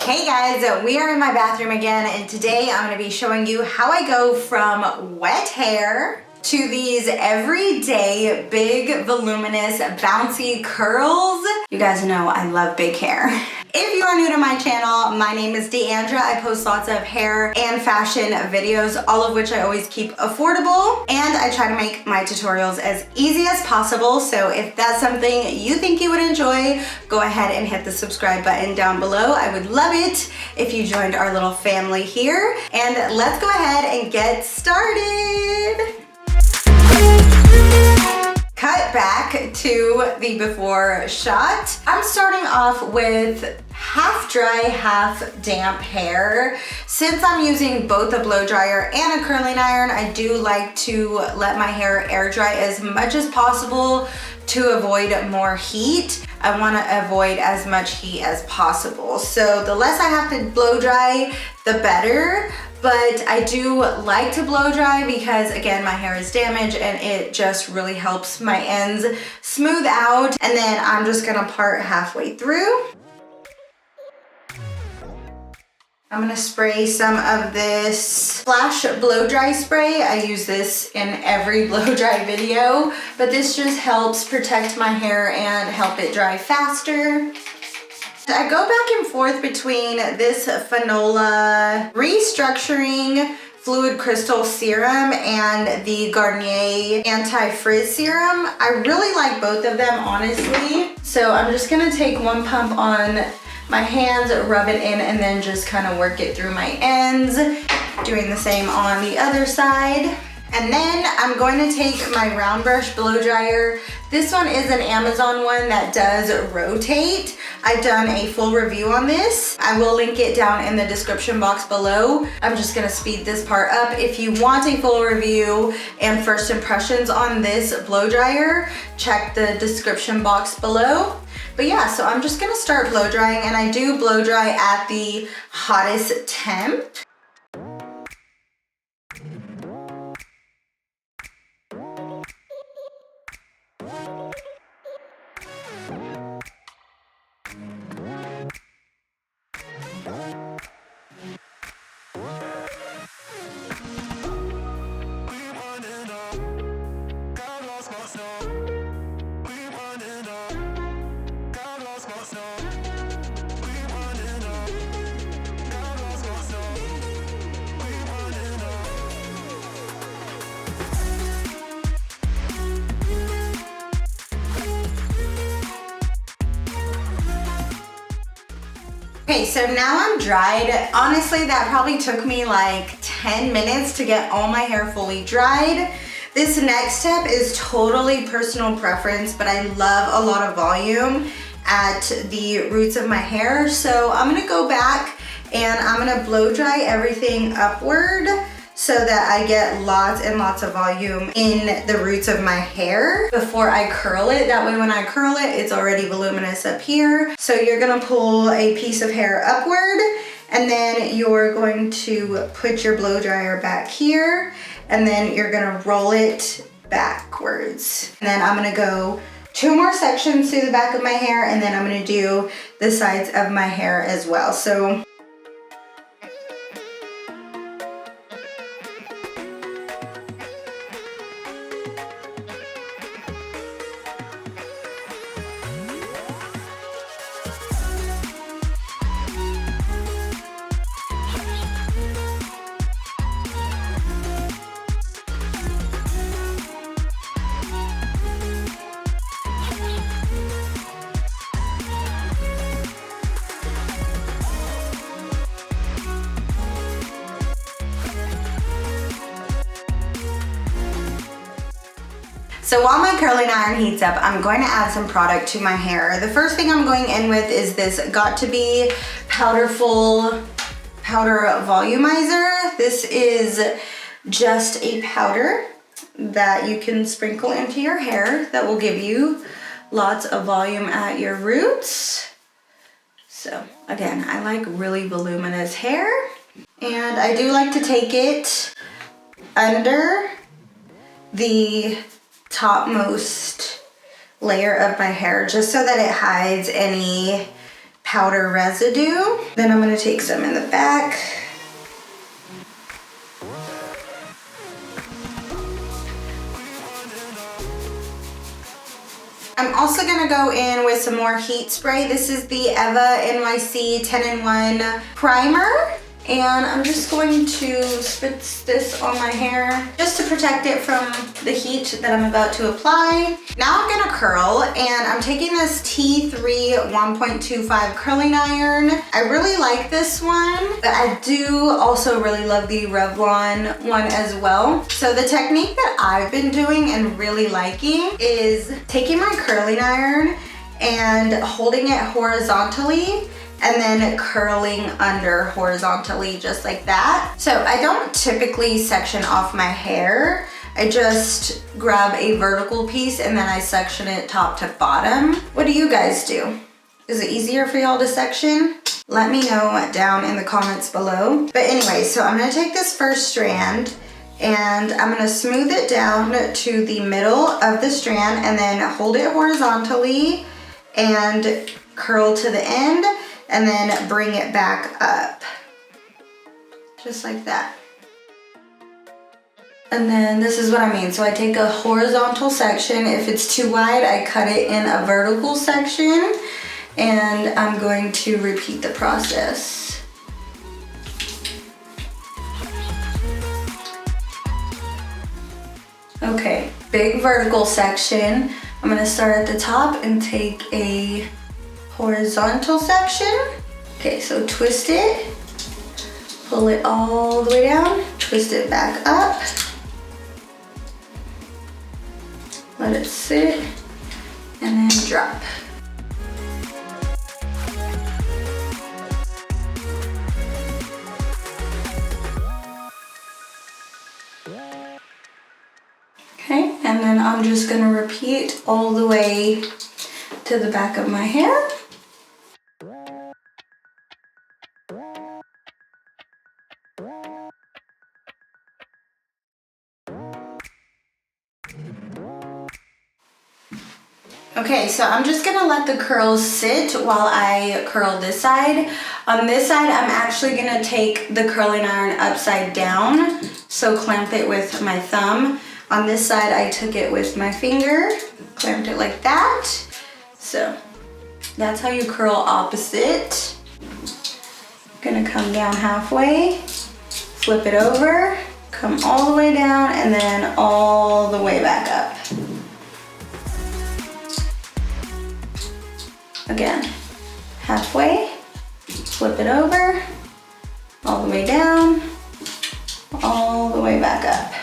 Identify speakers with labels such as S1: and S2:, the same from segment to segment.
S1: Hey guys, we are in my bathroom again, and today I'm going to be showing you how I go from wet hair to these everyday big voluminous bouncy curls. You guys know I love big hair. If you are new to my channel, my name is Deandra. I post lots of hair and fashion videos, all of which I always keep affordable, and I try to make my tutorials as easy as possible. So if that's something you think you would enjoy, go ahead and hit the subscribe button down below. I would love it if you joined our little family here, and let's go ahead and get started. Cut back to the before shot. I'm starting off with half dry, half damp hair. Since I'm using both a blow dryer and a curling iron, I do like to let my hair air dry as much as possible to avoid more heat. I want to avoid as much heat as possible. So the less I have to blow dry, the better. But I do like to blow dry because, again, my hair is damaged and it just really helps my ends smooth out. And then I'm just gonna part halfway through. I'm gonna spray some of this Flash blow dry spray. I use this in every blow dry video, but this just helps protect my hair and help it dry faster. I go back and forth between this Fanola Restructuring Fluid Crystal Serum and the Garnier Anti-Frizz Serum. I really like both of them, honestly. So I'm just gonna take one pump on my hands, rub it in, and then just kind of work it through my ends. Doing the same on the other side. And then I'm going to take my round brush blow dryer. This one is an Amazon one that does rotate. I've done a full review on this. I will link it down in the description box below. I'm just gonna speed this part up. If you want a full review and first impressions on this blow dryer, check the description box below. But yeah, so I'm just gonna start blow drying, and I do blow dry at the hottest temp. Okay, so now I'm dried. Honestly, that probably took me like 10 minutes to get all my hair fully dried. This next step is totally personal preference, but I love a lot of volume at the roots of my hair. So I'm gonna go back and I'm gonna blow dry everything upward so that I get lots and lots of volume in the roots of my hair before I curl it. That way when I curl it, it's already voluminous up here. So you're gonna pull a piece of hair upward, and then you're going to put your blow dryer back here, and then you're gonna roll it backwards. And then I'm gonna go 2 more sections through the back of my hair, and then I'm gonna do the sides of my hair as well. So So while my curling iron heats up, I'm going to add some product to my hair. The first thing I'm going in with is this Got To Be Powderful Powder Volumizer. This is just a powder that you can sprinkle into your hair that will give you lots of volume at your roots. So again, I like really voluminous hair, and I do like to take it under the topmost layer of my hair just so that it hides any powder residue. Then I'm gonna take some in the back. I'm also gonna go in with some more heat spray. This is the Eva NYC 10-in-1 primer. And I'm just going to spritz this on my hair just to protect it from the heat that I'm about to apply. Now I'm gonna curl, and I'm taking this T3 1.25 curling iron. I really like this one, but I do also really love the Revlon one as well. So the technique that I've been doing and really liking is taking my curling iron and holding it horizontally and then curling under horizontally just like that. So I don't typically section off my hair. I just grab a vertical piece and then I section it top to bottom. What do you guys do? Is it easier for y'all to section? Let me know down in the comments below. But anyway, so I'm gonna take this first strand and I'm gonna smooth it down to the middle of the strand and then hold it horizontally and curl to the end, and then bring it back up, just like that. And then this is what I mean. So I take a horizontal section. If it's too wide, I cut it in a vertical section, and I'm going to repeat the process. Okay, big vertical section. I'm gonna start at the top and take a horizontal section. Okay, so twist it, pull it all the way down, twist it back up, let it sit, and then drop. Okay, and then I'm just gonna repeat all the way to the back of my hair. Okay, so I'm just gonna let the curls sit while I curl this side. On this side, I'm actually gonna take the curling iron upside down, so clamp it with my thumb. On this side, I took it with my finger, clamped it like that. So that's how you curl opposite. Gonna come down halfway, flip it over, come all the way down, and then all the way back up. Again, halfway, flip it over, all the way down, all the way back up.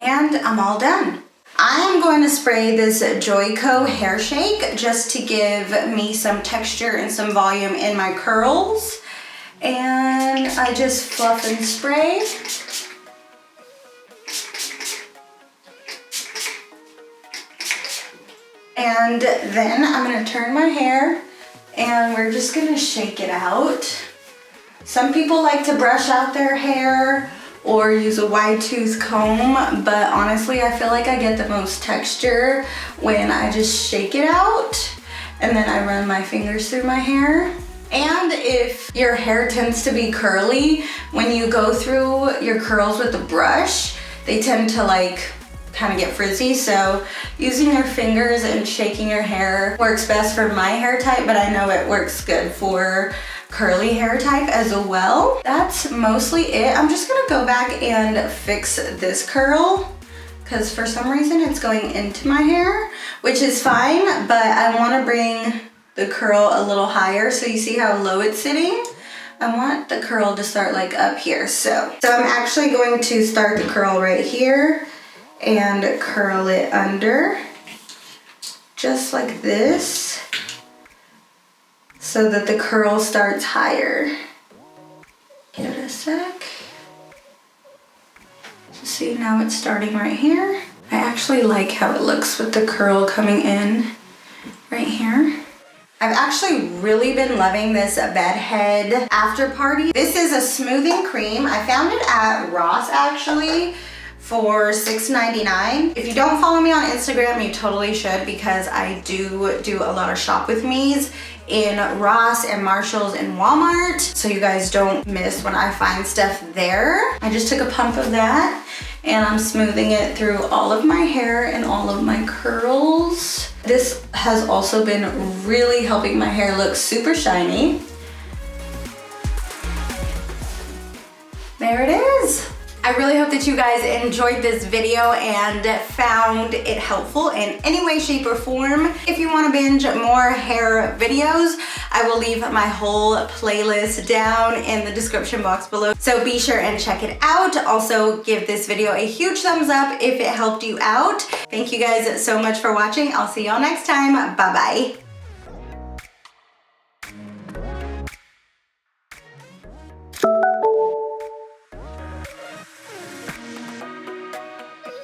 S1: And I'm all done. I am going to spray this xoxo hair shake just to give me some texture and some volume in my curls. And I just fluff and spray. And then I'm gonna turn my hair and we're just gonna shake it out. Some people like to brush out their hair or use a wide tooth comb, but honestly I feel like I get the most texture when I just shake it out and then I run my fingers through my hair. And if your hair tends to be curly, when you go through your curls with a brush, they tend to like kind of get frizzy, so using your fingers and shaking your hair works best for my hair type, but I know it works good for curly hair type as well. That's mostly it. I'm just gonna go back and fix this curl because for some reason it's going into my hair, which is fine, but I want to bring the curl a little higher. So you see how low it's sitting? I want the curl to start like up here. So I'm actually going to start the curl right here and curl it under just like this so that the curl starts higher. Give it a sec. See, now it's starting right here. I actually like how it looks with the curl coming in right here. I've actually really been loving this Bedhead After Party. This is a smoothing cream. I found it at Ross actually for $6.99. If you don't follow me on Instagram, you totally should, because I do a lot of shop with me's in Ross and Marshalls and Walmart, so you guys don't miss when I find stuff there. I just took a pump of that and I'm smoothing it through all of my hair and all of my curls. This has also been really helping my hair look super shiny. There it is. I really hope that you guys enjoyed this video and found it helpful in any way, shape, or form. If you want to binge more hair videos, I will leave my whole playlist down in the description box below, so be sure and check it out. Also, give this video a huge thumbs up if it helped you out. Thank you guys so much for watching. I'll see y'all next time. Bye-bye.